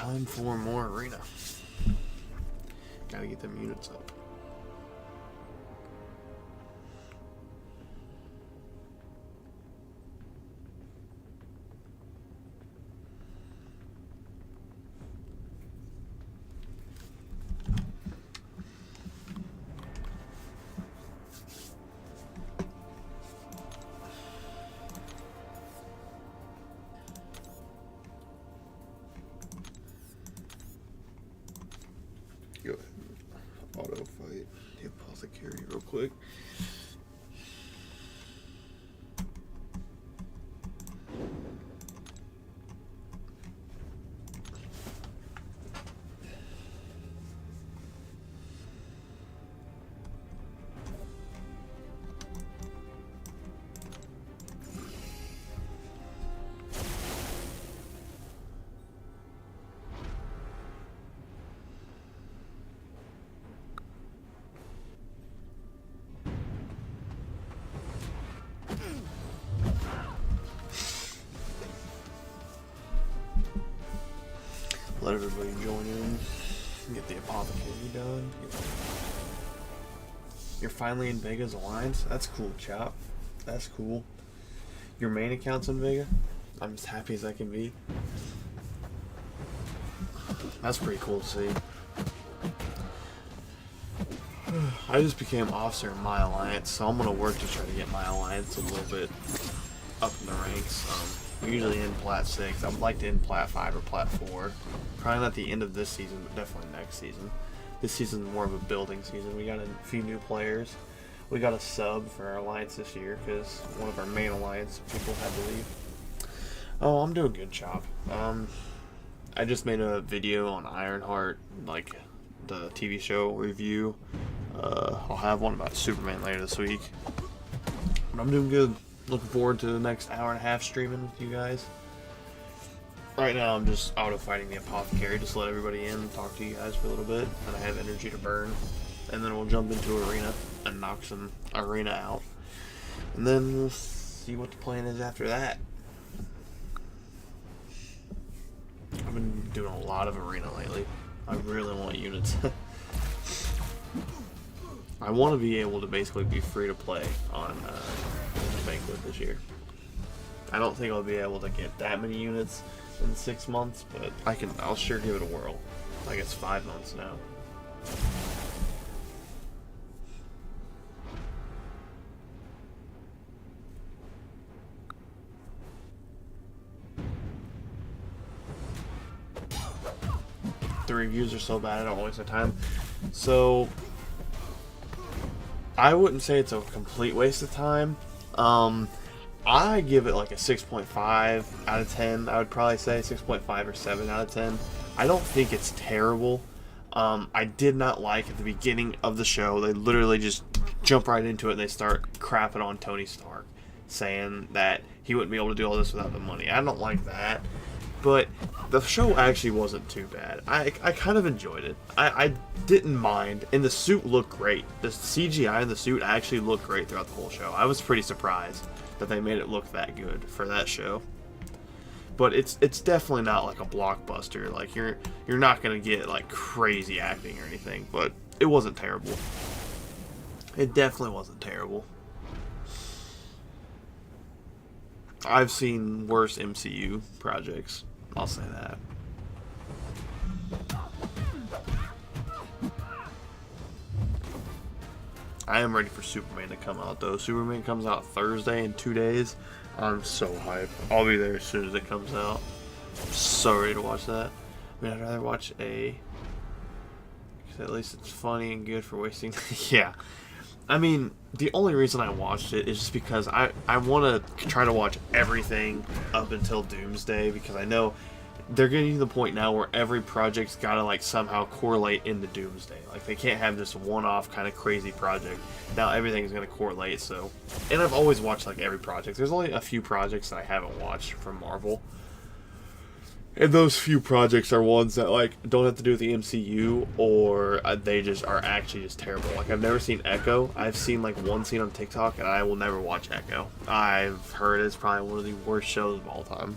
Time for more arena. Gotta get them units up. Go ahead and auto fight the apothecary real quick. Let everybody join in. Get the apothecary done. You're finally in Vega's alliance? That's cool, Chop. That's cool. Your main account's in Vega? I'm as happy as I can be. That's pretty cool to see. I just became officer in my alliance, so I'm gonna work to try to get my alliance a little bit up in the ranks. I'm usually in Plat 6. I would like to end Plat 5 or Plat 4. Probably not the end of this season, but definitely next season. This season is more of a building season. We got a few new players. We got a sub for our alliance this year because one of our main alliance people had to leave. Oh, I'm doing good, Chop. I just made a video on Ironheart, like the TV show review. I'll have one about Superman later this week. But I'm doing good. Looking forward to the next hour and a half streaming with you guys. Right now I'm just auto fighting the apothecary, just let everybody in and talk to you guys for a little bit, and I have energy to burn. And then we'll jump into arena and knock some arena out. And then we'll see what the plan is after that. I've been doing a lot of arena lately. I really want units. I want to be able to basically be free to play on the Banquet this year. I don't think I'll be able to get that many units in 6 months, but I'll sure give it a whirl. Like it's 5 months now. The reviews are so bad I don't waste my time. So I wouldn't say it's a complete waste of time. I give it like a 6.5 out of 10. I would probably say 6.5 or 7 out of 10. I don't think it's terrible. I did not like at the beginning of the show, they literally just jump right into it and they start crapping on Tony Stark, saying that he wouldn't be able to do all this without the money. I don't like that. But the show actually wasn't too bad. I kind of enjoyed it. I didn't mind. And the suit looked great. The CGI in the suit actually looked great throughout the whole show. I was pretty surprised that they made it look that good for that show. But it's definitely not like a blockbuster. Like you're not gonna get like crazy acting or anything. But it wasn't terrible. It definitely wasn't terrible. I've seen worse MCU projects. I'll say that. I am ready for Superman to come out though. Superman comes out Thursday in 2 days. I'm so hyped. I'll be there as soon as it comes out. I'm so ready to watch that. I mean, I'd rather watch because at least it's funny and good for wasting. Yeah. I mean, the only reason I watched it is just because I want to try to watch everything up until Doomsday, because I know they're getting to the point now where every project's got to like somehow correlate into Doomsday. Like they can't have this one-off kind of crazy project. Now everything's going to correlate, so. And I've always watched like every project. There's only a few projects that I haven't watched from Marvel. And those few projects are ones that like don't have to do with the MCU, or they just are actually just terrible. Like I've never seen Echo. I've seen like one scene on TikTok, and I will never watch Echo. I've heard it's probably one of the worst shows of all time.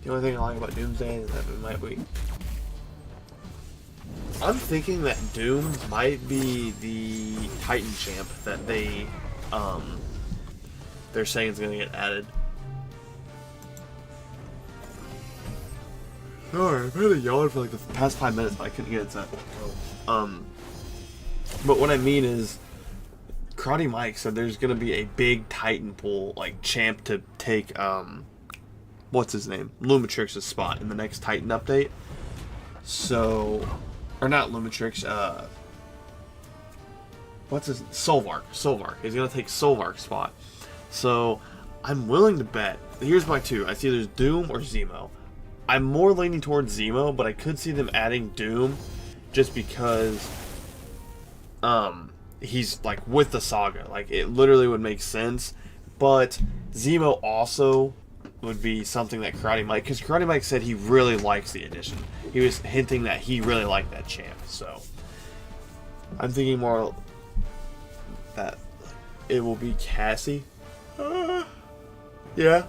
The only thing I like about Doomsday is that it might be. I'm thinking that Doom might be the Titan champ that they're saying is gonna get added. Sorry, I've had a yawn for like the past 5 minutes, but I couldn't get it to go. But what I mean is, Karate Mike said there's gonna be a big Titan pool, like champ to take what's his name? Lumitrix's spot in the next Titan update. So, or not Lumitrix, what's his Solvark. He's gonna take Solvark's spot. So I'm willing to bet. Here's my two. I see there's Doom or Zemo. I'm more leaning towards Zemo, but I could see them adding Doom just because he's like with the saga. Like it literally would make sense. But Zemo also would be something that Karate Mike, because Karate Mike said he really likes the addition. He was hinting that he really liked that champ. So I'm thinking more that it will be Cassie. Yeah.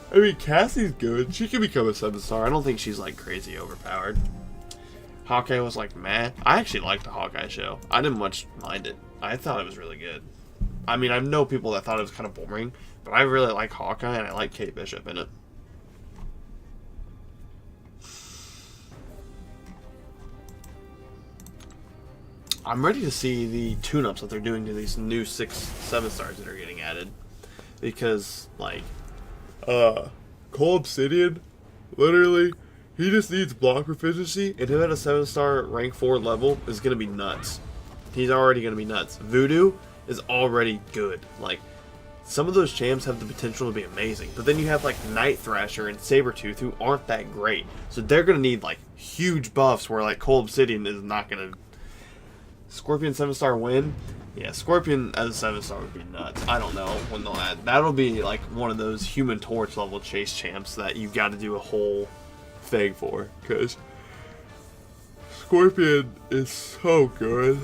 I mean, Cassie's good. She can become a 7-star. I don't think she's like crazy overpowered. Hawkeye was like, meh. I actually liked the Hawkeye show. I didn't much mind it. I thought it was really good. I mean, I know people that thought it was kind of boring, but I really like Hawkeye and I like Kate Bishop in it. I'm ready to see the tune-ups that they're doing to these new 7 stars that are getting added. Because, like, Cole Obsidian, literally, he just needs block proficiency, and him at a 7-star rank 4 level is going to be nuts. He's already going to be nuts. Voodoo is already good. Like, some of those champs have the potential to be amazing, but then you have, like, Night Thrasher and Sabretooth who aren't that great. So they're going to need, like, huge buffs where, like, Cole Obsidian is not going to... Scorpion 7-star win? Yeah, Scorpion as a 7-star would be nuts. I don't know when they'll add. That'll be like one of those Human Torch level chase champs that you've got to do a whole thing for. Because Scorpion is so good.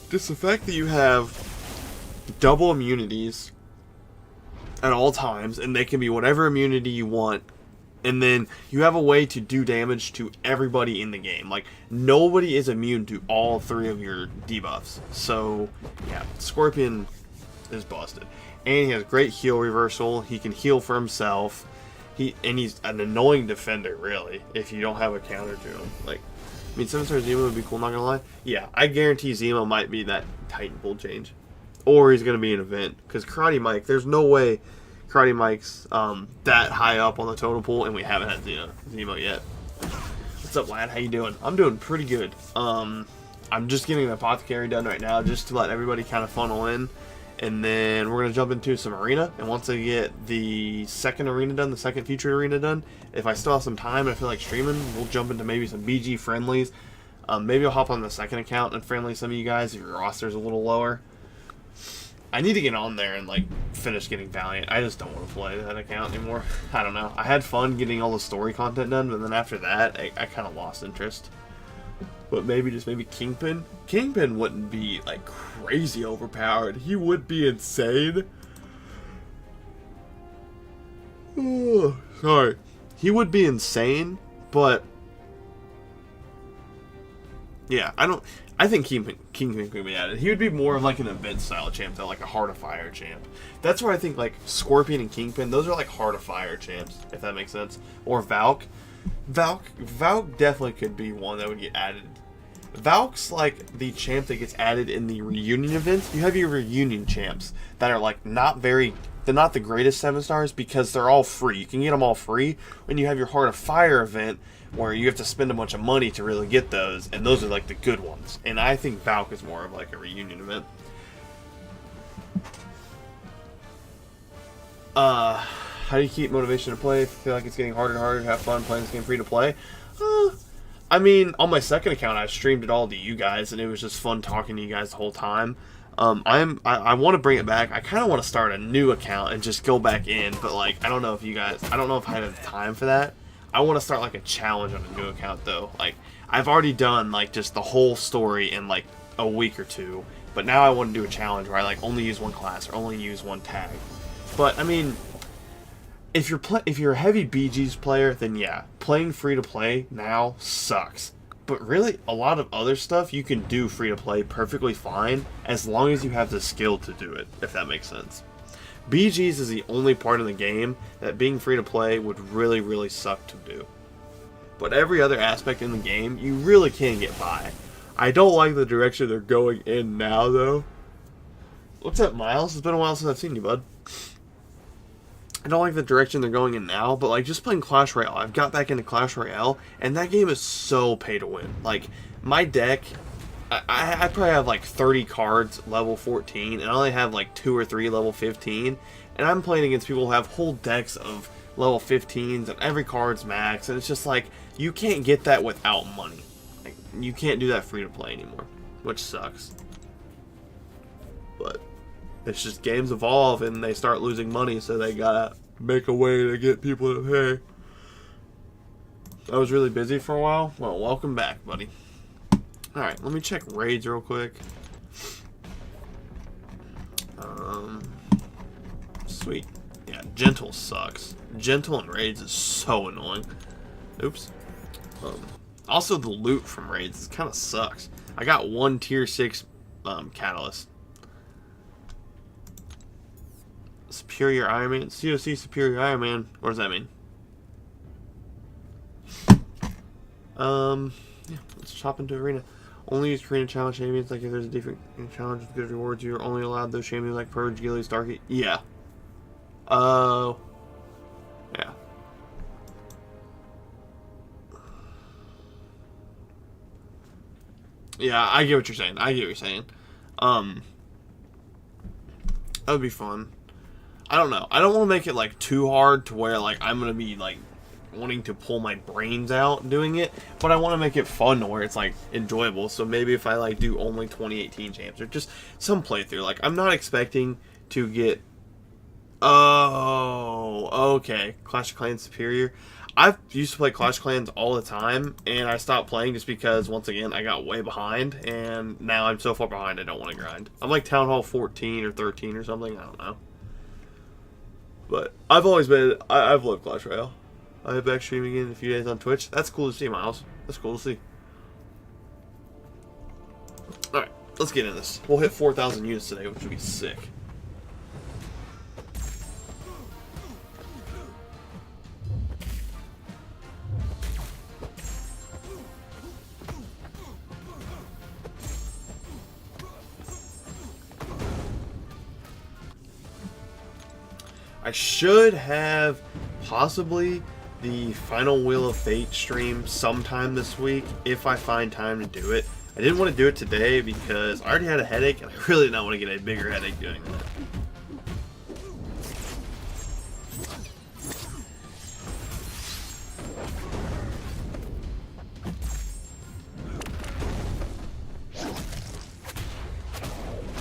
Just the fact that you have double immunities at all times, and they can be whatever immunity you want. And then you have a way to do damage to everybody in the game. Like, nobody is immune to all 3 of your debuffs. So, yeah, Scorpion is busted. And he has great heal reversal. He can heal for himself. He's an annoying defender, really, if you don't have a counter to him. Like, I mean, 7-star Zemo would be cool, not gonna lie. Yeah, I guarantee Zemo might be that Titan pool change. Or he's gonna be an event. Because Karate Mike, there's no way Karate Mike's that high up on the total pool, and we haven't had Zemo yet. What's up, lad? How you doing? I'm doing pretty good. I'm just getting the apothecary done right now, just to let everybody kind of funnel in, and then we're gonna jump into some arena. And once I get the second arena done, the second featured arena done, if I still have some time and I feel like streaming, we'll jump into maybe some BG friendlies. Maybe I'll hop on the second account and friendly some of you guys if your roster's a little lower. I need to get on there and, like, finish getting Valiant. I just don't want to play that account anymore. I don't know. I had fun getting all the story content done, but then after that, I kind of lost interest. But maybe Kingpin? Kingpin wouldn't be, like, crazy overpowered. He would be insane. Oh, sorry. He would be insane, but... yeah, I think Kingpin could be added. He would be more of like an event style champ than like a Heart of Fire champ. That's where I think like Scorpion and Kingpin, those are like Heart of Fire champs, if that makes sense. Or Valk. Valk definitely could be one that would get added. Valk's like the champ that gets added in the reunion events. You have your reunion champs that are like they're not the greatest 7 stars because they're all free. You can get them all free. When you have your Heart of Fire event, where you have to spend a bunch of money to really get those, and those are like the good ones. And I think Valk is more of like a reunion event. How do you keep motivation to play? If you feel like it's getting harder and harder to have fun playing this game free to play? I mean, on my second account, I streamed it all to you guys, and it was just fun talking to you guys the whole time. I want to bring it back. I kind of want to start a new account and just go back in, but like, I don't know if I have time for that. I want to start like a challenge on a new account though. Like, I've already done like just the whole story in like a week or two, but now I want to do a challenge where I like only use one class or only use one tag. But I mean, if you're a heavy BG's player, then yeah, playing free to play now sucks. But really, a lot of other stuff you can do free to play perfectly fine as long as you have the skill to do it, if that makes sense. BG's is the only part of the game that being free to play would really, really suck to do. But every other aspect in the game, you really can get by. I don't like the direction they're going in now, though. What's up, Miles? It's been a while since I've seen you, bud. I don't like the direction they're going in now, but like just playing Clash Royale, I've got back into Clash Royale, and that game is so pay to win. Like, my deck, I probably have like 30 cards level 14, and I only have like 2 or 3 level 15, and I'm playing against people who have whole decks of level 15s, and every card's max, and it's just like, you can't get that without money. Like, you can't do that free to play anymore, which sucks. But it's just games evolve and they start losing money, so they gotta make a way to get people to pay. I was really busy for a while. Well, welcome back, buddy. Alright, let me check raids real quick. Sweet. Yeah, Gentle sucks. Gentle and raids is so annoying. Oops. Also, the loot from raids kind of sucks. I got 1 tier 6 catalyst. Superior Iron Man. COC Superior Iron Man. What does that mean? Yeah, let's hop into arena. Only use arena challenge champions. Like if there's a different challenge with good rewards, you're only allowed those champions like Purge, Gilly, Starkey. Yeah. Yeah. Yeah, I get what you're saying. That would be fun. I don't know. I don't want to make it like too hard to where like I'm gonna be like wanting to pull my brains out doing it, but I want to make it fun to where it's like enjoyable. So maybe if I like do only 2018 champs or just some playthrough, like I'm not expecting to get. Oh, okay. Clash of Clans Superior. I've used to play Clash of Clans all the time, and I stopped playing just because, once again, I got way behind, and now I'm so far behind I don't want to grind. I'm like Town Hall 14 or 13 or something, I don't know. But I've always been, I've loved Clash Royale. I'll be back streaming in a few days on Twitch. That's cool to see, Miles. That's cool to see. Alright, let's get into this. We'll hit 4,000 units today, which would be sick. I should have possibly the final Wheel of Fate stream sometime this week if I find time to do it. I didn't want to do it today because I already had a headache and I really did not want to get a bigger headache doing that.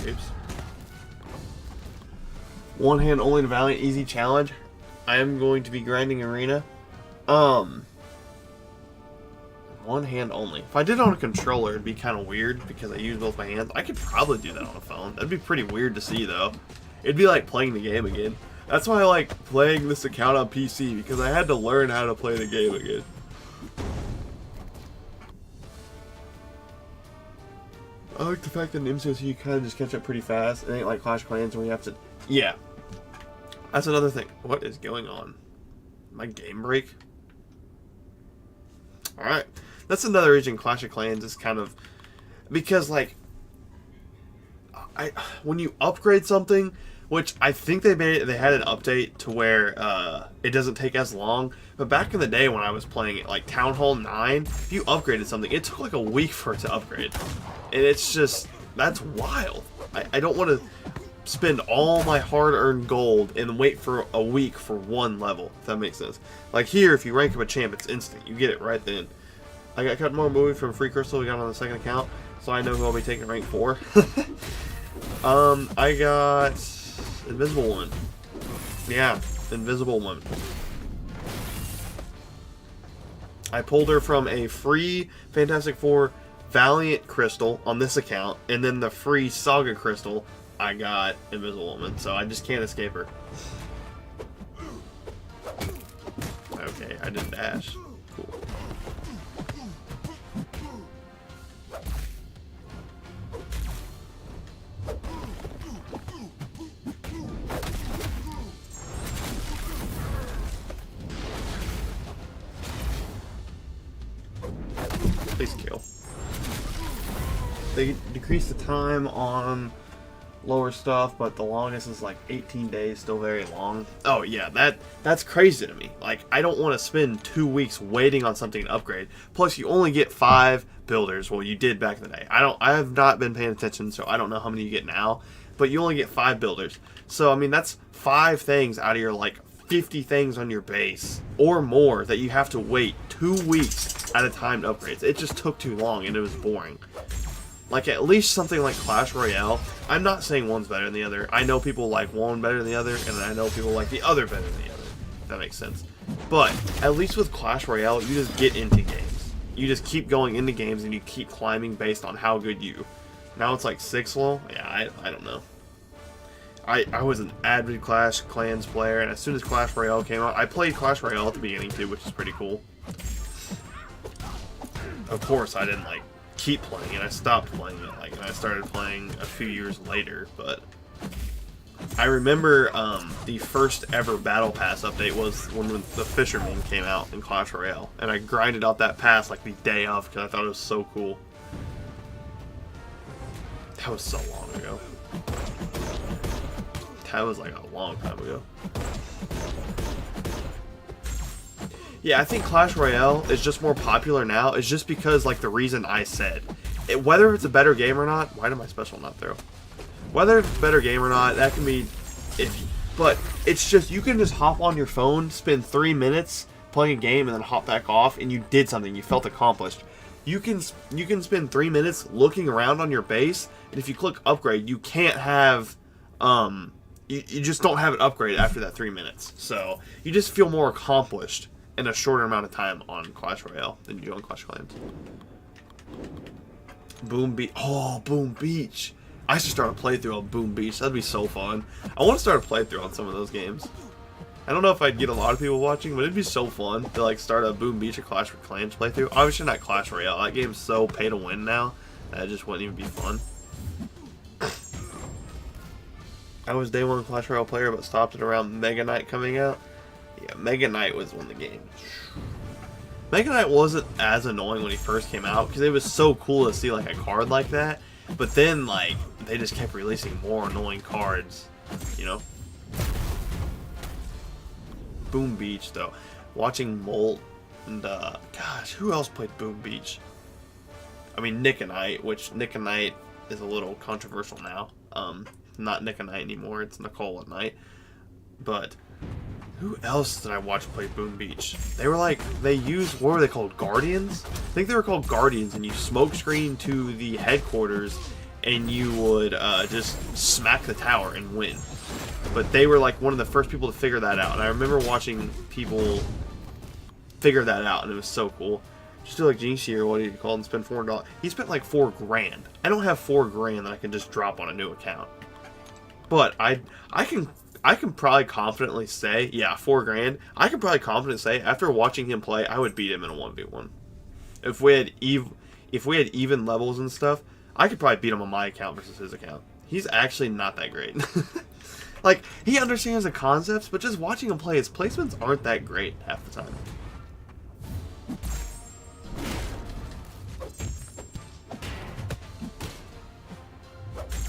Oops. One hand only to Valiant easy challenge. I am going to be grinding arena. One hand only. If I did it on a controller, it'd be kind of weird because I use both my hands. I could probably do that on a phone. That'd be pretty weird to see though. It'd be like playing the game again. That's why I like playing this account on PC, because I had to learn how to play the game again. I like the fact that in MCOC you kind of just catch up pretty fast. It ain't like Clash of Clans where you have to... Yeah. That's another thing. What is going on? My game break? Alright. That's another reason Clash of Clans is kind of... Because, like... when you upgrade something, which I think they had an update to where it doesn't take as long. But back in the day when I was playing it, like Town Hall 9, if you upgraded something, it took like a week for it to upgrade. And it's just... That's wild. I don't want to spend all my hard-earned gold and wait for a week for one level, if that makes sense. Like here, if you rank up a champ, it's instant. You get it right then. I got cut more movie from Free Crystal we got on the second account, so I know who I'll be taking rank 4. I got Invisible Woman. Yeah, Invisible Woman. I pulled her from a free Fantastic Four Valiant Crystal on this account, and then the free Saga Crystal, I got Invisible Woman, so I just can't escape her. Okay, I didn't dash. Cool. Please kill. They decrease the time on lower stuff, but the longest is like 18 days, still very long. Oh yeah, that's crazy to me. Like, I don't want to spend 2 weeks waiting on something to upgrade. Plus, you only get 5 builders. Well, you did back in the day. I have not been paying attention, so I don't know how many you get now. But you only get 5 builders. So I mean, that's 5 things out of your like 50 things on your base or more that you have to wait 2 weeks at a time to upgrade. It just took too long and it was boring. Like, at least something like Clash Royale. I'm not saying one's better than the other. I know people like one better than the other, and I know people like the other better than the other, if that makes sense. But at least with Clash Royale, you just get into games. You just keep going into games and you keep climbing based on how good you. Now it's like 6 low? Yeah, I don't know. I was an avid Clash Clans player, and as soon as Clash Royale came out, I played Clash Royale at the beginning too, which is pretty cool. Of course, I didn't like keep playing it. I stopped playing it, like, and I started playing a few years later. But I remember the first ever Battle Pass update was when the Fisherman came out in Clash Royale, and I grinded out that pass like the day of because I thought it was so cool. That was so long ago. That was like a long time ago. Yeah, I think Clash Royale is just more popular now. It's just because, like, the reason I said. Whether it's a better game or not, why did my special not throw? Whether it's a better game or not, that can be iffy. But it's just, you can just hop on your phone, spend 3 minutes playing a game, and then hop back off, and you did something. You felt accomplished. You can spend 3 minutes looking around on your base, and if you click upgrade, you can't have, you just don't have it upgrade after that 3 minutes. So, you just feel more accomplished in a shorter amount of time on Clash Royale than you do on Clash Clans. Boom Beach. Oh, Boom Beach. I should start a playthrough on Boom Beach. That'd be so fun. I want to start a playthrough on some of those games. I don't know if I'd get a lot of people watching, but it'd be so fun to like start a Boom Beach or Clash Clans playthrough. Obviously not Clash Royale. That game's so pay to win now that it just wouldn't even be fun. I was day 1 Clash Royale player, but stopped it around Mega Knight coming out. Yeah, Mega Knight was when the game. Mega Knight wasn't as annoying when he first came out because it was so cool to see like a card like that. But then like they just kept releasing more annoying cards, you know. Boom Beach though, watching Molt and gosh, who else played Boom Beach? I mean Nick and Knight, which Nick and Knight is a little controversial now. Not Nick and Knight anymore. It's Nicole at Night. But who else did I watch play Boom Beach? They were like, they used, what were they called? Guardians? I think they were called Guardians, and you smoke screen to the headquarters, and you would just smack the tower and win. But they were like one of the first people to figure that out, and I remember watching people figure that out, and it was so cool. Just do like Jinxie or what do you call it and spend $400. He spent like $4 grand. I don't have $4 grand that I can just drop on a new account. But I can probably confidently say, yeah, $4 grand. I can probably confidently say after watching him play, I would beat him in a 1v1. If we had even levels and stuff, I could probably beat him on my account versus his account. He's actually not that great. Like, he understands the concepts, but just watching him play, his placements aren't that great half the time.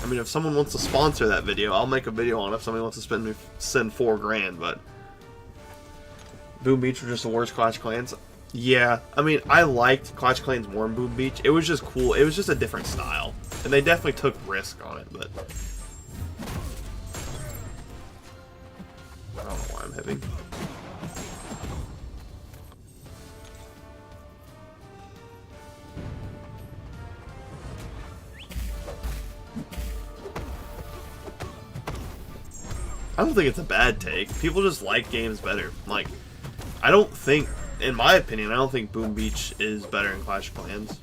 I mean, if someone wants to sponsor that video, I'll make a video on it if somebody wants to send $4 grand, but Boom Beach were just the worst Clash Clans. Yeah, I mean, I liked Clash Clans more than Boom Beach. It was just cool. It was just a different style. And they definitely took risk on it, but I don't know why I'm hitting. I don't think it's a bad take. People just like games better. Like, I don't think, in my opinion, I don't think Boom Beach is better than Clash of Clans.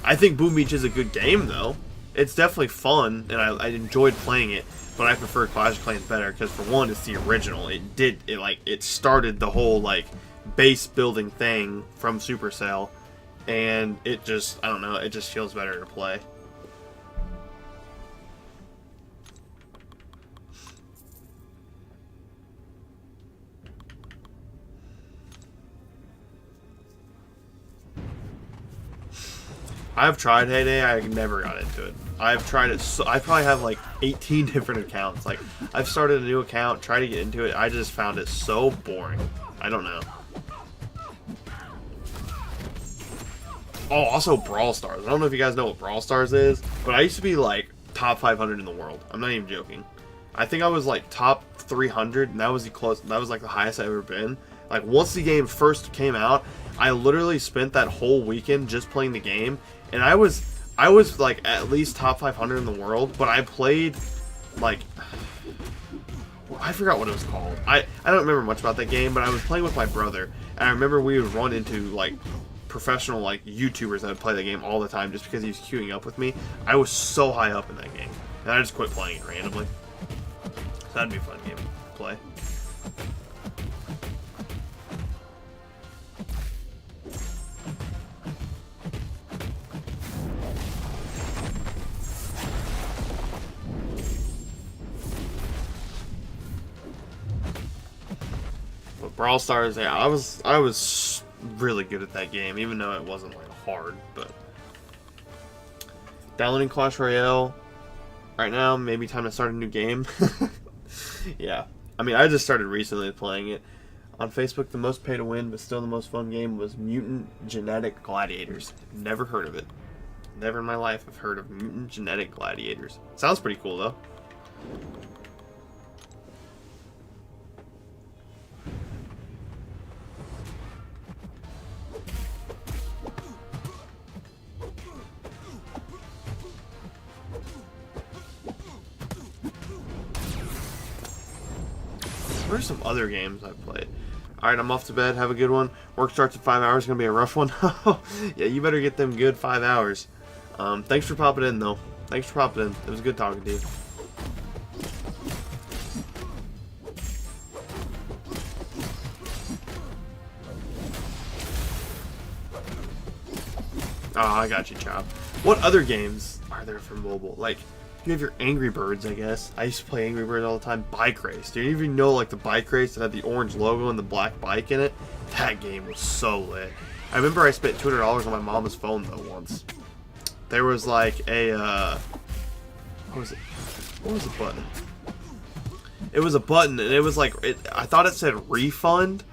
I think Boom Beach is a good game, though. It's definitely fun, and I enjoyed playing it, but I prefer Clash of Clans better, because for one, it's the original. It started the whole, like, base building thing from Supercell, and it just, I don't know, it just feels better to play. I've tried Heyday, I never got into it. I've tried it, so I probably have like 18 different accounts. Like, I've started a new account, tried to get into it, I just found it so boring. I don't know. Oh, also Brawl Stars. I don't know if you guys know what Brawl Stars is, but I used to be like top 500 in the world. I'm not even joking. I think I was like top 300, and that was like the highest I've ever been. Like, once the game first came out, I literally spent that whole weekend just playing the game, and I was like at least top 500 in the world, but I played like, I forgot what it was called. I don't remember much about that game, but I was playing with my brother, and I remember we would run into like professional like YouTubers that would play the game all the time just because he was queuing up with me. I was so high up in that game, and I just quit playing it randomly. So that'd be a fun game to play. But Brawl Stars, yeah, I was really good at that game, even though it wasn't like hard. But downloading Clash Royale right now, maybe time to start a new game. Yeah, I mean, I just started recently playing it on Facebook. The most pay to win, but still the most fun game was Mutant Genetic Gladiators. Never heard of it. Never in my life have heard of Mutant Genetic Gladiators. Sounds pretty cool though. What are some other games I've played? Alright, I'm off to bed. Have a good one. Work starts at 5 hours. Gonna be a rough one. Yeah, you better get them good 5 hours. Thanks for popping in, though. Thanks for popping in. It was good talking to you. Oh, I got you, Chop. What other games are there for mobile? Like, you have your Angry Birds, I guess. I used to play Angry Birds all the time. Bike Race. Do you even know, like, the bike race that had the orange logo and the black bike in it? That game was so lit. I remember I spent $200 on my mom's phone, though, once. There was, like, a, what was it? What was the button? It was a button, and it was, like, I thought it said refund,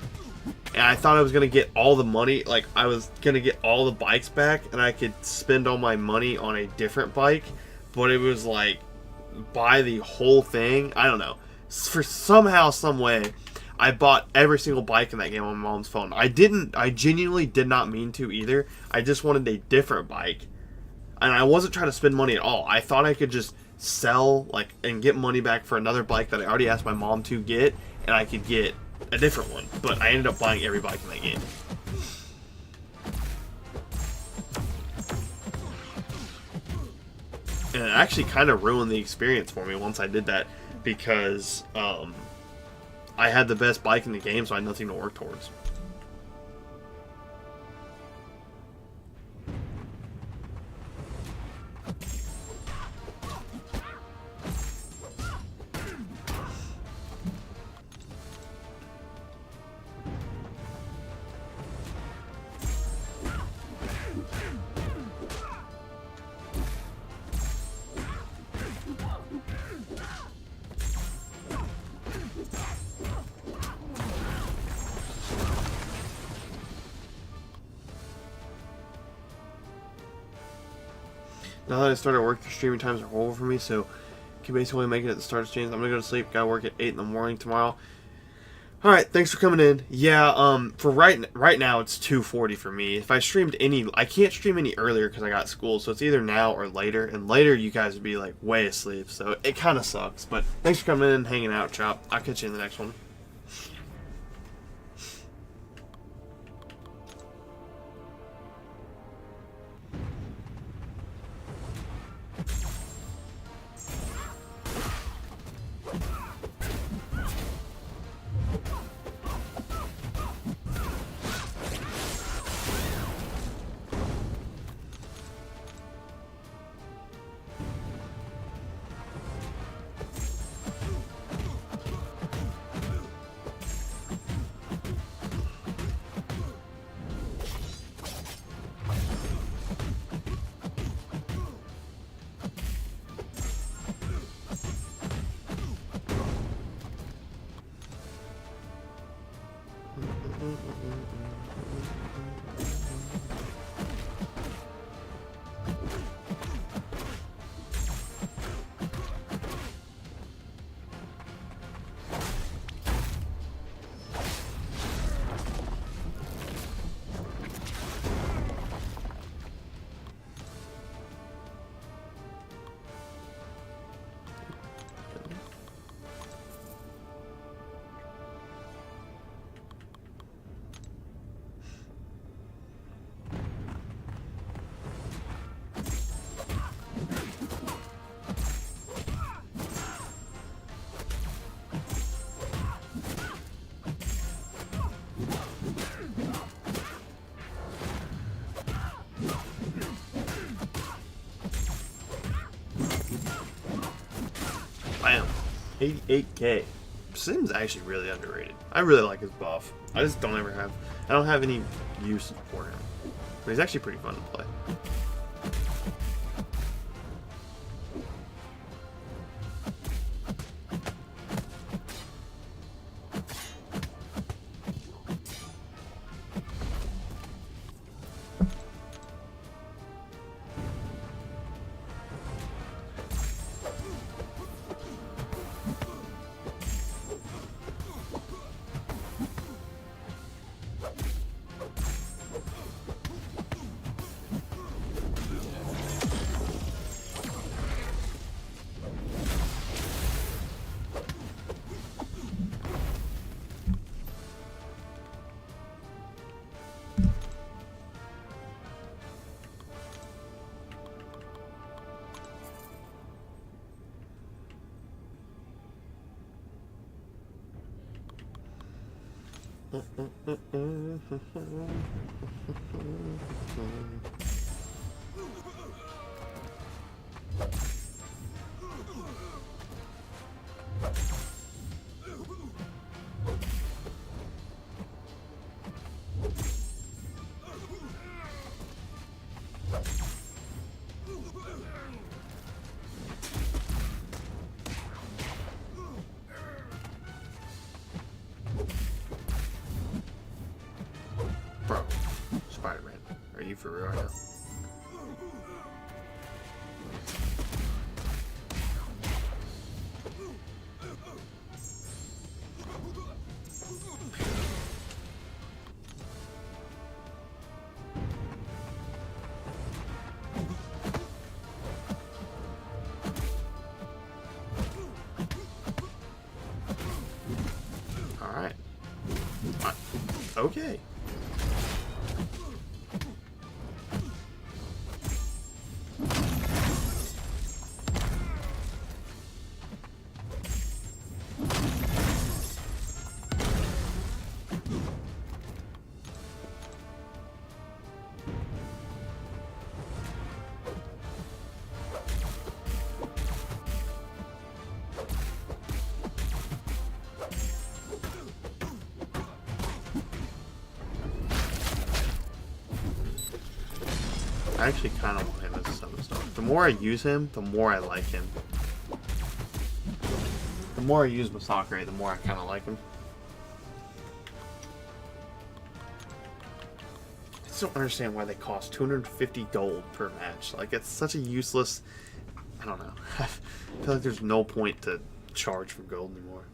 and I thought I was going to get all the money, like, I was going to get all the bikes back, and I could spend all my money on a different bike. But it was like, buy the whole thing. I don't know. For somehow, some way, I bought every single bike in that game on my mom's phone. I genuinely did not mean to either. I just wanted a different bike. And I wasn't trying to spend money at all. I thought I could just sell, like, and get money back for another bike that I already asked my mom to get. And I could get a different one. But I ended up buying every bike in that game. And it actually kind of ruined the experience for me once I did that, because I had the best bike in the game, so I had nothing to work towards. Now that I started work, the streaming times are over for me, so I can basically make it at the start of streams. I'm gonna go to sleep. Gotta work at 8 in the morning tomorrow. All right, thanks for coming in. Yeah, for right now it's 2:40 for me. If I streamed I can't stream any earlier because I got school, so it's either now or later. And later, you guys would be like way asleep, so it kind of sucks. But thanks for coming in and hanging out, Chop. I'll catch you in the next one. Bam. 88k. Sim's actually really underrated. I really like his buff. I just don't ever have... I don't have any use for him. But he's actually pretty fun to play. Bro, Spider-Man, are you for real right now? All right. Okay. I actually kind of want him as a 7-star. The more I use him, the more I like him. The more I use Masakre, the more I kind of like him. I just don't understand why they cost 250 gold per match. Like, it's such a useless... I don't know. I feel like there's no point to charge for gold anymore.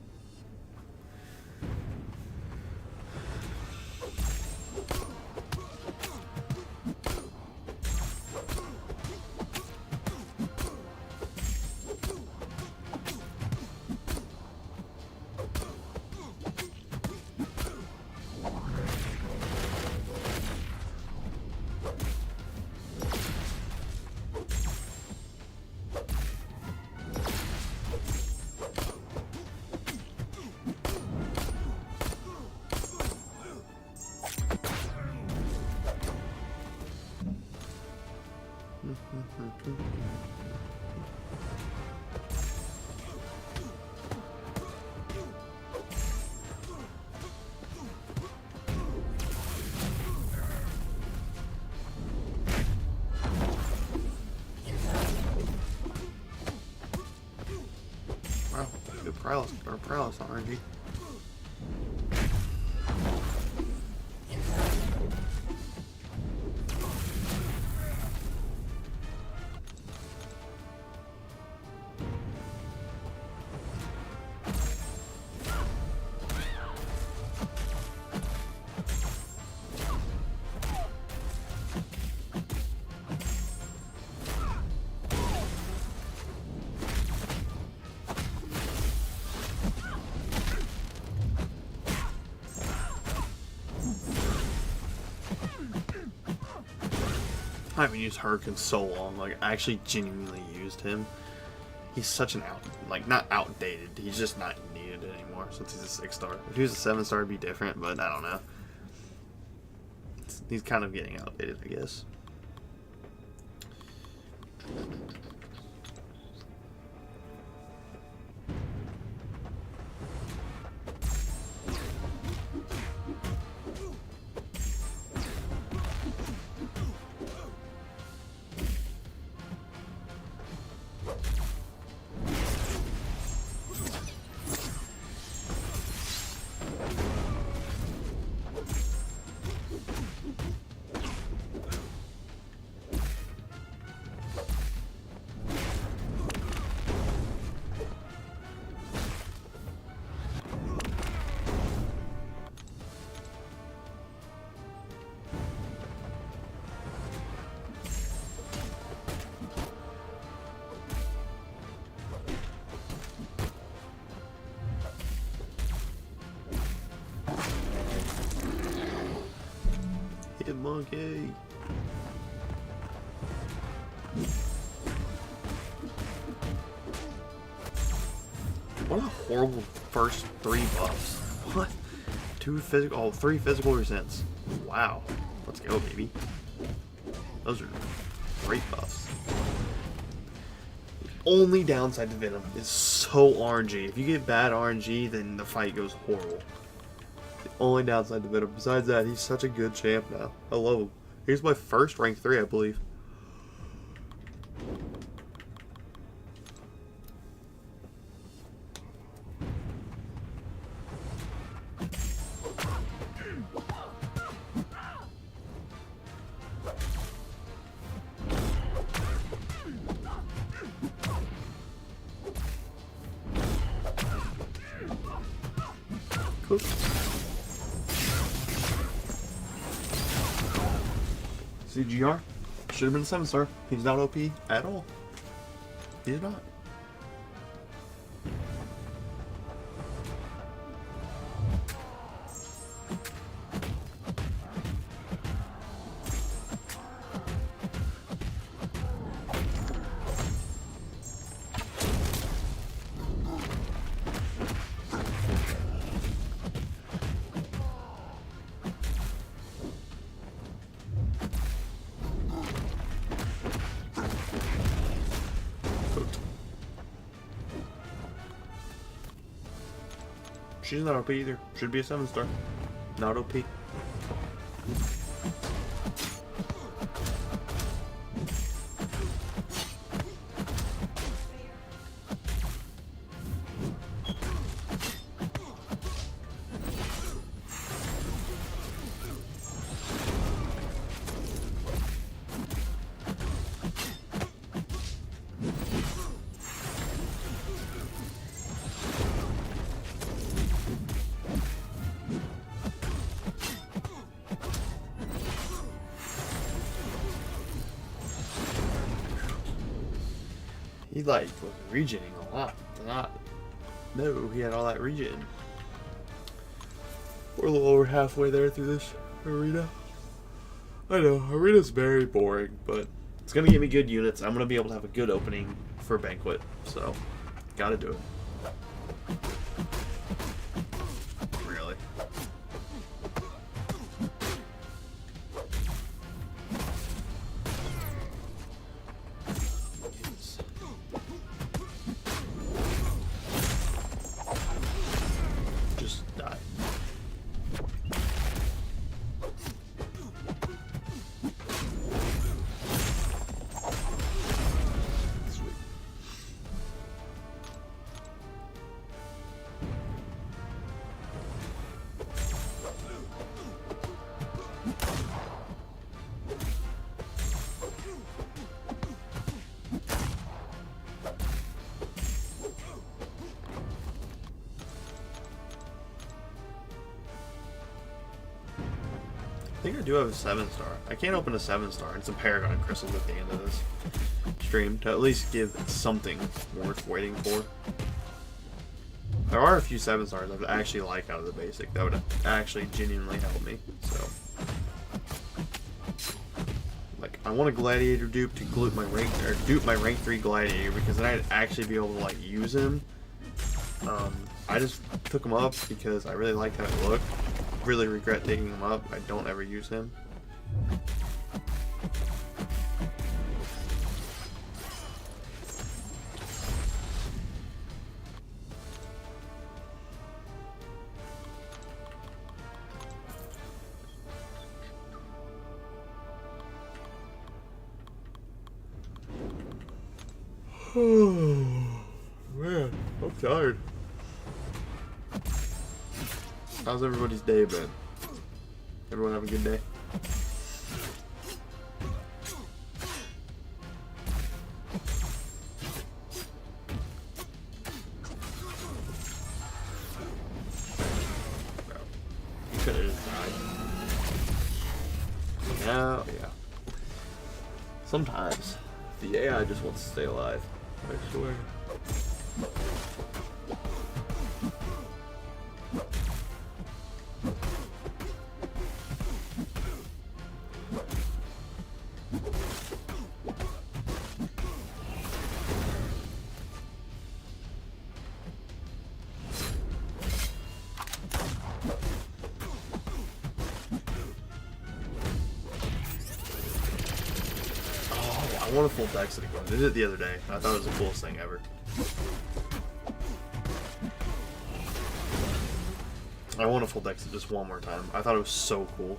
Wow, good paralysis on RNG. I haven't used Herc in so long. Like, I actually genuinely used him. He's such an not outdated. He's just not needed anymore since he's a 6-star. If he was a 7-star, it'd be different, but I don't know. He's kind of getting outdated, I guess. monkey. What a horrible first 3 buffs. What? 2 physical, oh, 3 physical resents. Wow. Let's go, baby. Those are great buffs. The only downside to Venom is so RNG. If you get bad RNG, then the fight goes horrible. The only downside to Venom. Besides that, he's such a good champ now. I love him. He's my first rank 3, I believe. Cool. CGR should have been a 7-star. He's not OP at all. He's not. She's not OP either. Should be a 7-star. Not OP. He like was regening a lot. No, he had all that regen. We're a little over halfway there through this arena. I know, arena's very boring, but it's gonna give me good units. I'm gonna be able to have a good opening for Banquet, so gotta do it. Really. I think I do have a 7-star. I can't open a 7-star and some Paragon Crystals at the end of this stream to at least give something worth waiting for. There are a few 7-stars I would actually like out of the basic that would actually genuinely help me. So, like, I want a Gladiator dupe to dupe my rank 3 Gladiator because then I'd actually be able to like use him. I just took him up because I really liked how it looked. Really regret taking him up. I don't ever use him. Oh man, I'm tired. How's everybody's day been? Everyone have a good day? No. You could have just died. Yeah, yeah. Sometimes the AI just wants to stay alive. I swear. want a full deck city quest. I did it the other day. I thought it was the coolest thing ever. I want a full deck city just one more time. I thought it was so cool.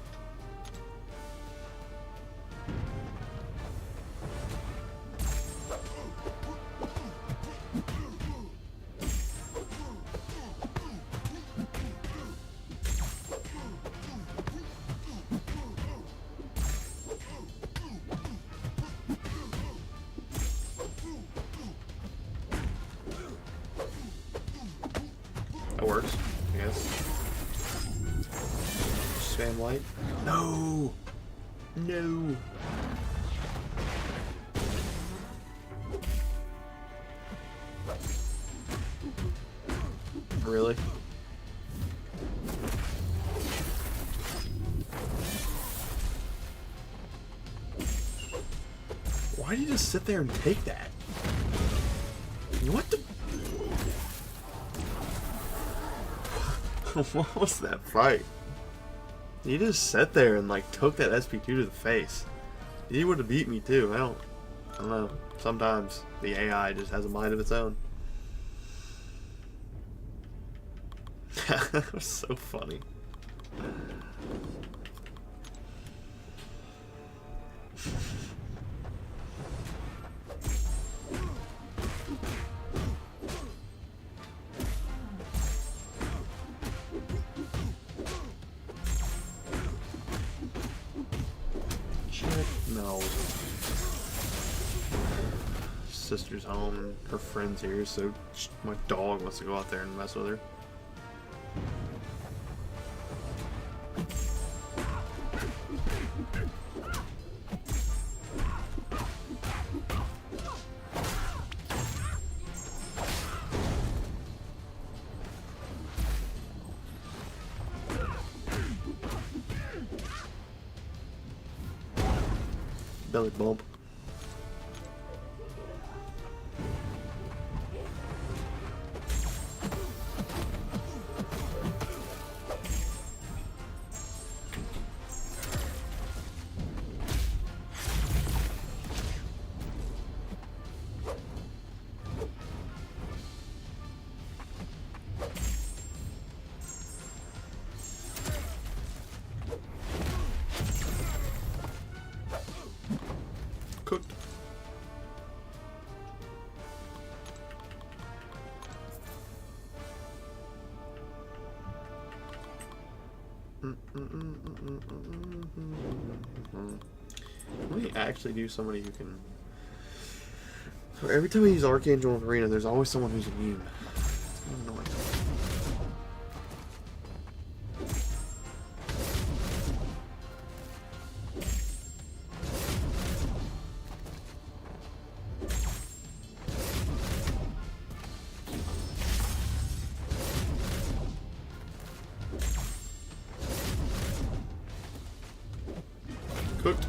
That works, I guess. Spam light. No! No! Really? Why do you just sit there and take that? What the? What was that fight? He just sat there and like took that SP2 to the face. He would have beat me too. I don't know. Sometimes the AI just has a mind of its own. That was so funny. No. Sister's home and her friend's here, so my dog wants to go out there and mess with her. Belly bump. Cooked. Let me actually do somebody who can. So every time I use Archangel in Arena, there's always someone who's immune. It's kind of annoying. Cooked.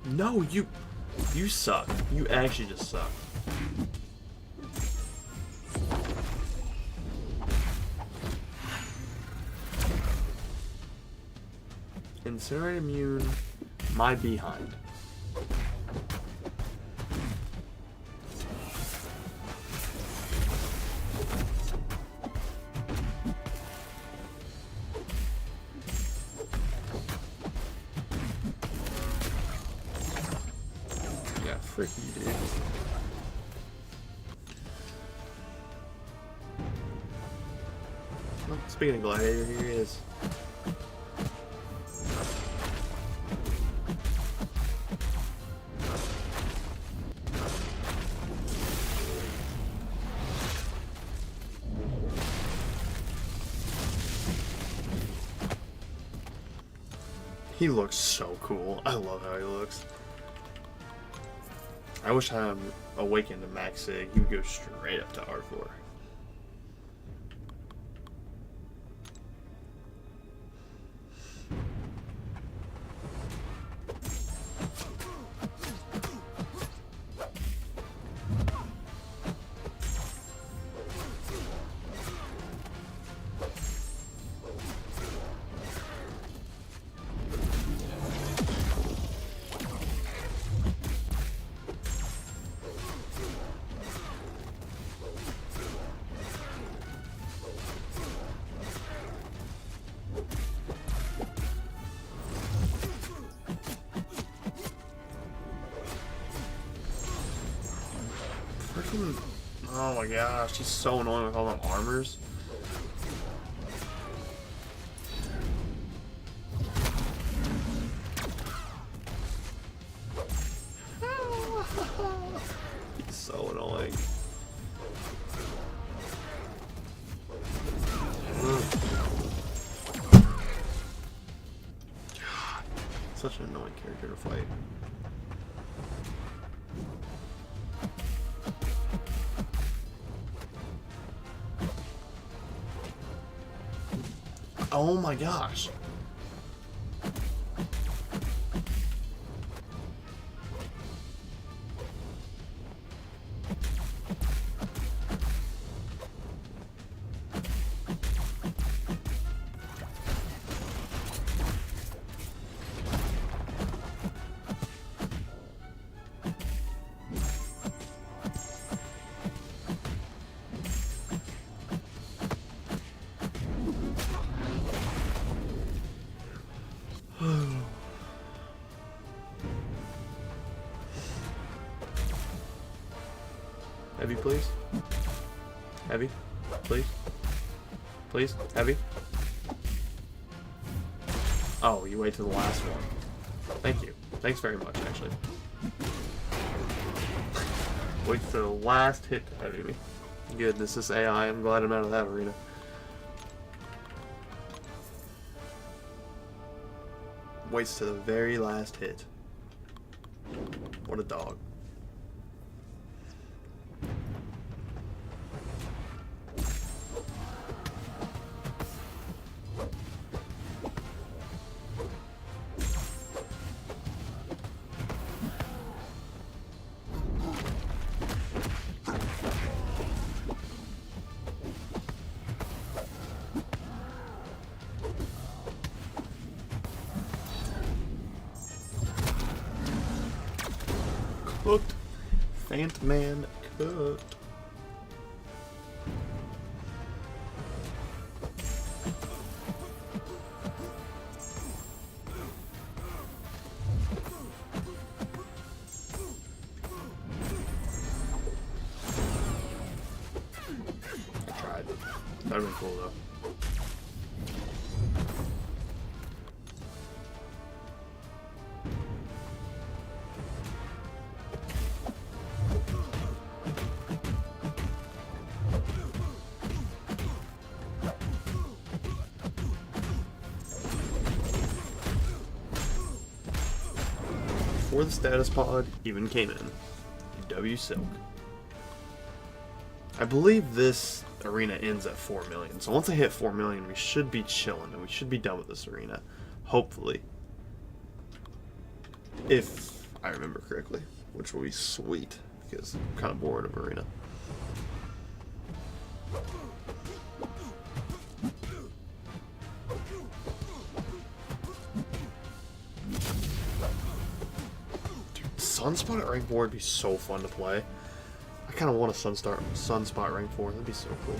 No, you suck. You actually just suck. Incinerate immune, my behind. Yeah, frick you, dude. Well, speaking of Gladiator, here he is. He looks so cool. I love how he looks. I wish I'm awakened to Max Sig. He would go straight up to R4. fucking... Oh my gosh, he's so annoying with all them armors. He's so annoying. God, such an annoying character to fight. Oh my gosh. Heavy, please. Heavy, please. Please, heavy. Oh, you wait till the last one. Thank you. Thanks very much, actually. Wait till the last hit to heavy me. Good, this is AI. I'm glad I'm out of that arena. Waits to the very last hit. What a dog. Cooked. Phantom Man cooked. I tried. That would've been cool though. Before the status pod even came in, W Silk. I believe this arena ends at 4 million, so once I hit 4 million, we should be chilling and we should be done with this arena. Hopefully. If I remember correctly, which will be sweet, because I'm kind of bored of arena. Sunspot at rank 4 would be so fun to play. I kind of want a Sunspot rank 4. That'd be so cool.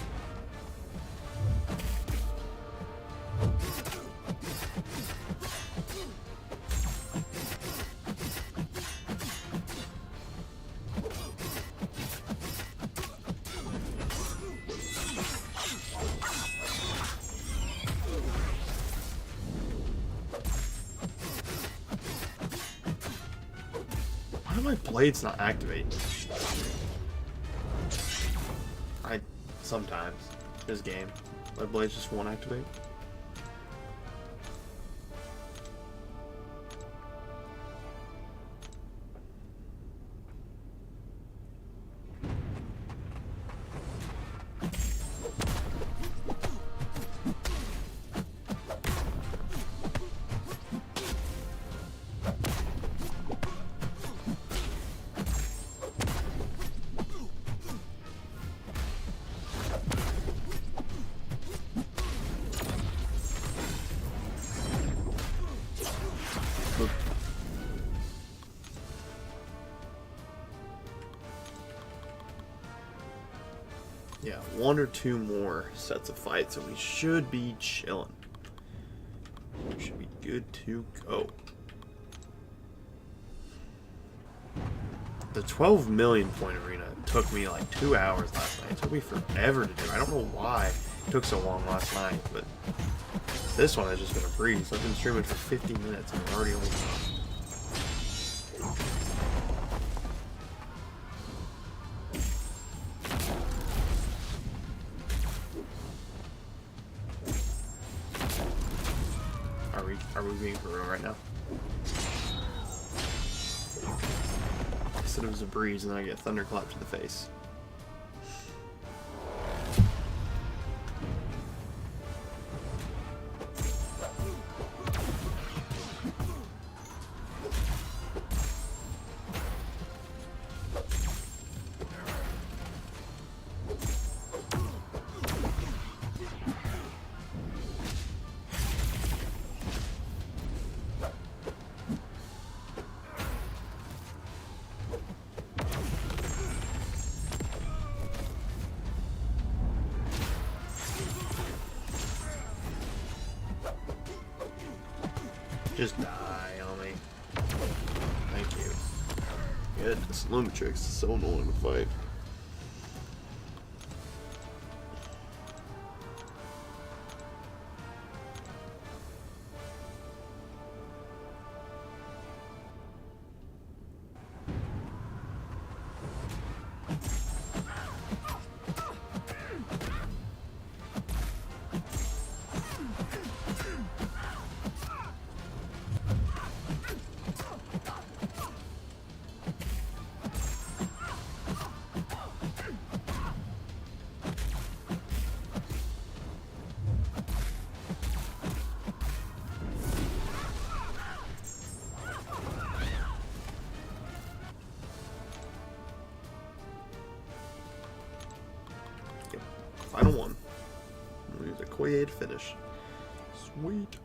Why do my blades not activate? Sometimes. This game. My blades just won't activate. Yeah, 1 or 2 more sets of fights and we should be chilling. We should be good to go. The 12 million point arena took me like 2 hours last night. It took me forever to do. I don't know why it took so long last night, but this one has just been a breeze. I've been streaming for 50 minutes and we're already almost done. Are we being for real right now? I said it was a breeze and then I get thunderclap to the face. Just die on me. Thank you. Goodness, Lumitrix is so annoying to fight. Final one. We'll use a Koye to finish. Sweet.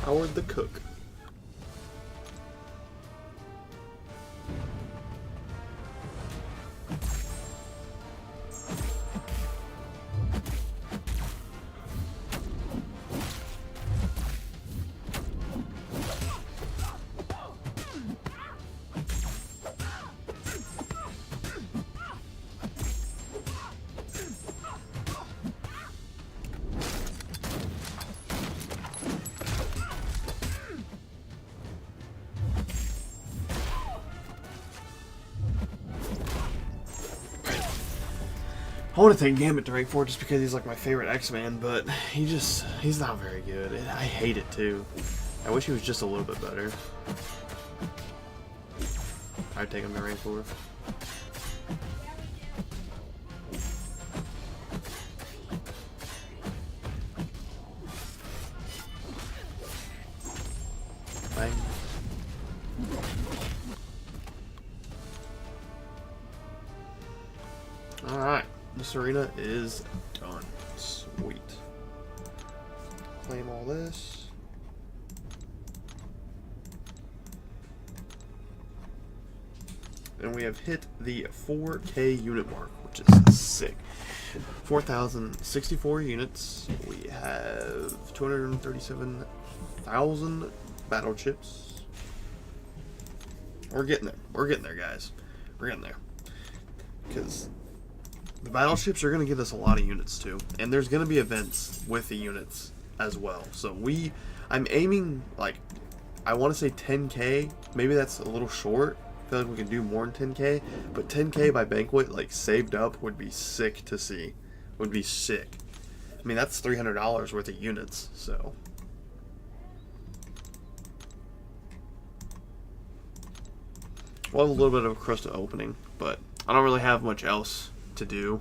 Howard the Cook. I want to take Gambit to rank 4 just because he's like my favorite X-Man, but he's not very good. I hate it too. I wish he was just a little bit better. I'd take him to rank 4. Bang. Alright. This arena is done. Sweet. Claim all this. And we have hit the 4K unit mark, which is sick. 4,064 units. We have 237,000 battle chips. We're getting there. We're getting there, guys. We're getting there. Because the battleships are going to give us a lot of units too, and there's going to be events with the units as well. So I'm aiming, like, I want to say 10K. Maybe that's a little short. I feel like we can do more than 10K, but 10K by Banquet, like, saved up would be sick to see. Would be sick. I mean, that's $300 worth of units, so. We'll have a little bit of a crystal opening, but I don't really have much else to do.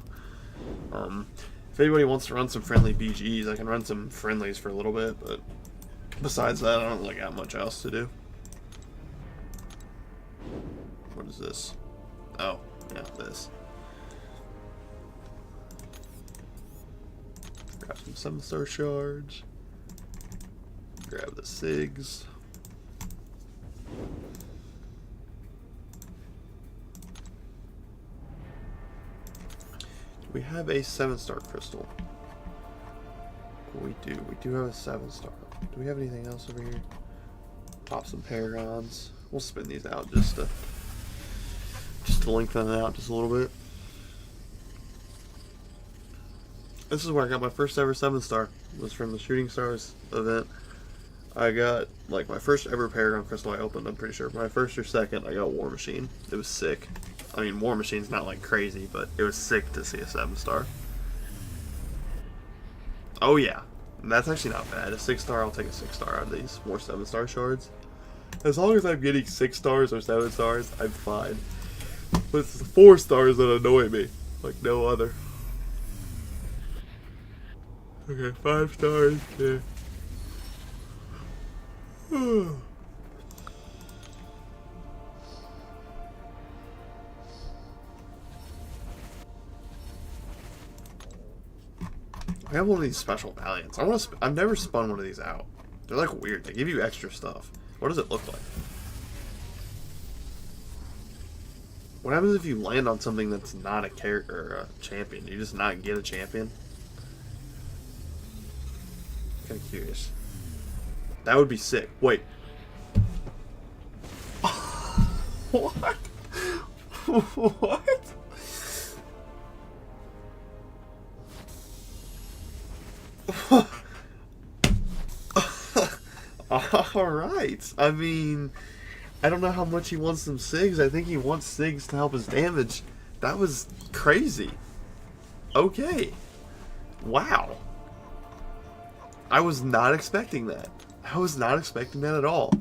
If anybody wants to run some friendly BGs, I can run some friendlies for a little bit, but Besides that, I don't really got much else to do. What is this? Oh, yeah, this. Grab some 7-star shards. Grab the SIGs. We have a 7-star crystal. We do. We do have a 7-star. Do we have anything else over here? Pop some paragons. We'll spin these out just to lengthen it out just a little bit. This is where I got my first ever 7-star. It was from the Shooting Stars event. I got like my first ever paragon crystal I opened. I'm pretty sure my first or second. I got War Machine. It was sick. I mean, War Machine's not like crazy, but it was sick to see a 7-star. Oh yeah, that's actually not bad. A 6-star, I'll take a 6-star out of these. More 7-star shards. As long as I'm getting 6 stars or 7 stars, I'm fine. But it's the 4 stars that annoy me, like no other. Okay, 5 stars. Yeah. I have one of these special valiants. I've never spun one of these out. They're like weird. They give you extra stuff. What does it look like? What happens if you land on something that's not a character or a champion? Do you just not get a champion? Kind of curious. That would be sick. Wait. What? What? Alright. I mean, I don't know how much he wants some SIGs. I think he wants SIGs to help his damage. That was crazy. Okay. Wow. I was not expecting that. I was not expecting that at all.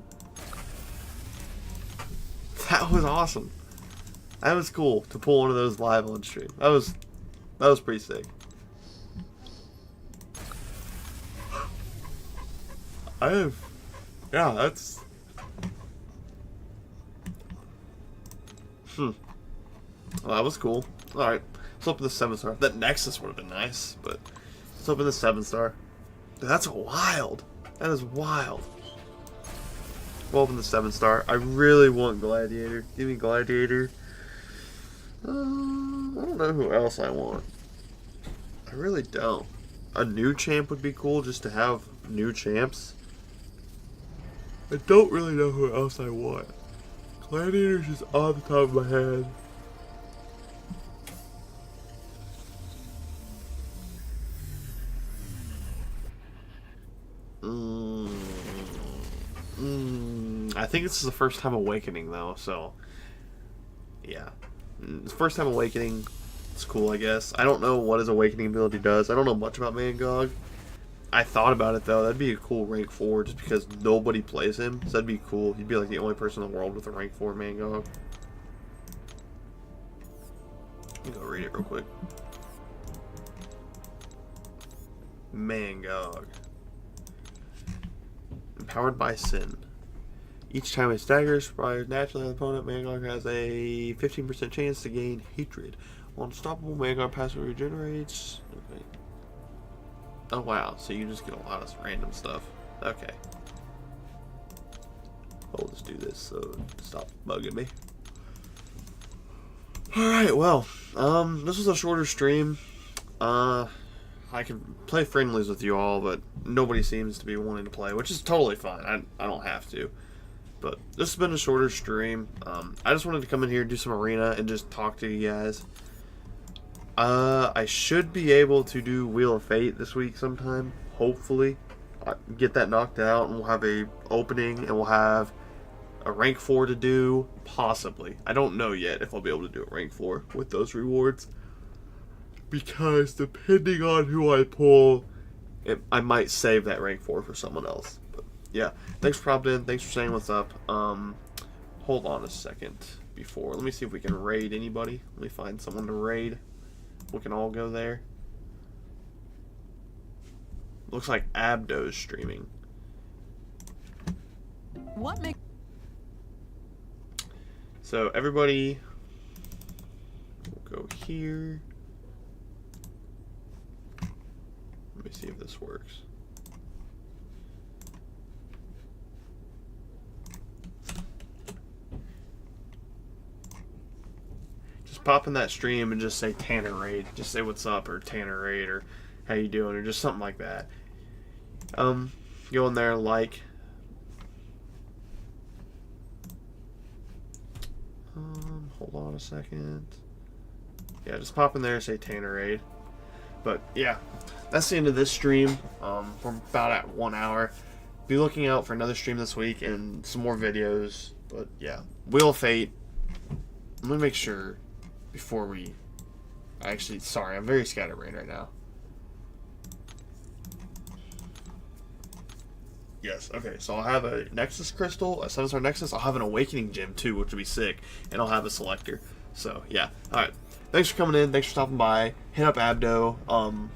That was awesome. That was cool to pull one of those live on stream. That was pretty sick. Yeah, that's... Well, that was cool. Alright, let's open the 7-star. That Nexus would have been nice, but let's open the 7-star. Dude, that's wild. That is wild. We'll open the 7-star. I really want Gladiator. Give me Gladiator. I don't know who else I want. I really don't. A new champ would be cool, just to have new champs. I don't really know who else I want. Gladiator's just on the top of my head. I think this is the first time Awakening though, so yeah. It's first time Awakening. It's cool, I guess. I don't know what his Awakening ability does. I don't know much about MCOC. I thought about it though. That'd be a cool rank 4 just because nobody plays him. So that'd be cool. He'd be like the only person in the world with a rank 4 MCOC. Let me go read it real quick. MCOC. Empowered by Sin. Each time it staggers, fires naturally on the opponent, MCOC has a 15% chance to gain Hatred. While unstoppable, MCOC passively regenerates. Okay. Oh wow, so you just get a lot of random stuff. Okay. I'll just do this so stop bugging me. Alright, well, this was a shorter stream. I can play friendlies with you all, but nobody seems to be wanting to play, which is totally fine. I don't have to. But this has been a shorter stream. I just wanted to come in here and do some arena and just talk to you guys. I should be able to do Wheel of Fate this week sometime. Hopefully. Get that knocked out and we'll have a opening and we'll have a rank 4 to do. Possibly. I don't know yet if I'll be able to do a rank 4 with those rewards. Because depending on who I pull, I might save that rank 4 for someone else. But yeah, thanks for popping in. Thanks for saying what's up. Hold on a second before. Let me see if we can raid anybody. Let me find someone to raid. We can all go there. Looks like Abdo's streaming. What makes... So everybody, we'll go here. Let me see if this works. Just pop in that stream and just say Tanner Raid. Just say what's up, or Tanner Raid, or how you doing, or just something like that. Go in there, like. Hold on a second. Yeah, just pop in there and say Tanner Raid. But yeah, that's the end of this stream. We're about at 1 hour. Be looking out for another stream this week and some more videos. But yeah, Wheel of Fate. Let me make sure before we... Actually, sorry, I'm very scatterbrained right now. Yes, okay, so I'll have a Nexus Crystal, a 7-star Nexus. I'll have an Awakening Gem too, which would be sick. And I'll have a Selector. So, yeah. Alright. Thanks for coming in. Thanks for stopping by. Hit up Abdo.